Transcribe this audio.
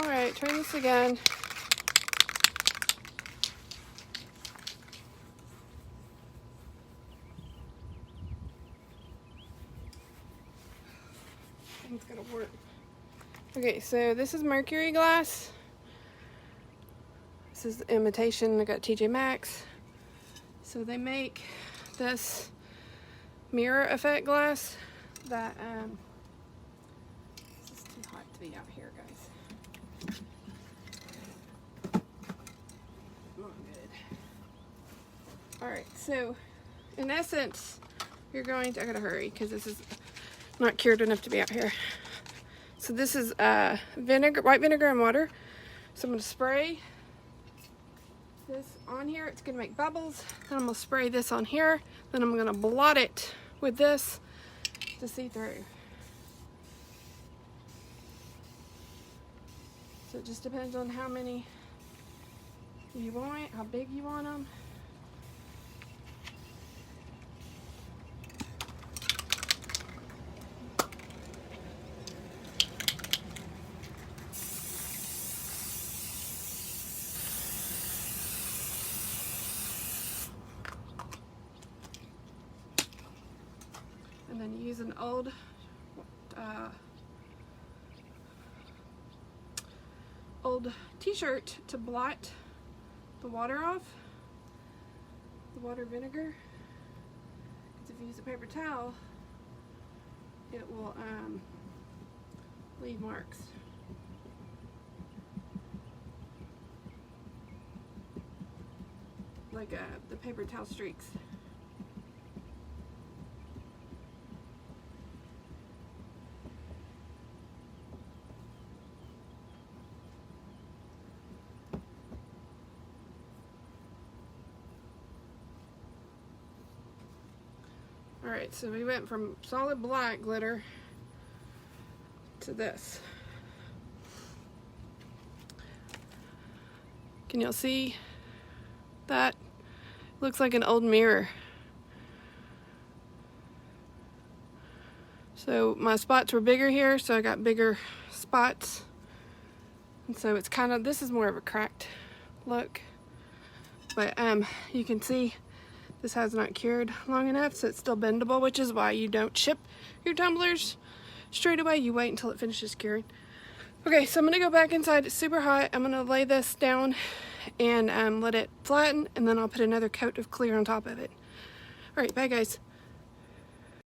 Alright, try this again. It's gonna work. Okay, so this is Mercury glass. This is the imitation. I got TJ Maxx. So they make this mirror effect glass that this is too hot to be out here, guys. Not good. Alright, so in essence, you're going to, I gotta hurry because this is not cured enough to be out here. So this is vinegar, white vinegar and water. So I'm gonna spray this on here. It's gonna make bubbles. Then I'm gonna spray this on here. Then I'm gonna blot it with this to see through. So it just depends on how many you want, how big you want them. And then use an old t-shirt to blot the water off, the water vinegar. Because if you use a paper towel, it will leave marks. Like the paper towel streaks. Alright, so we went from solid black glitter to this. Can y'all see that? Looks like an old mirror. So my spots were bigger here, so I got bigger spots. And so it's kind of, this is more of a cracked look. But you can see this has not cured long enough, so it's still bendable, which is why you don't ship your tumblers straight away. You wait until it finishes curing. Okay, so I'm gonna go back inside. It's super hot. I'm gonna lay this down and let it flatten, and then I'll put another coat of clear on top of it. All right, bye guys.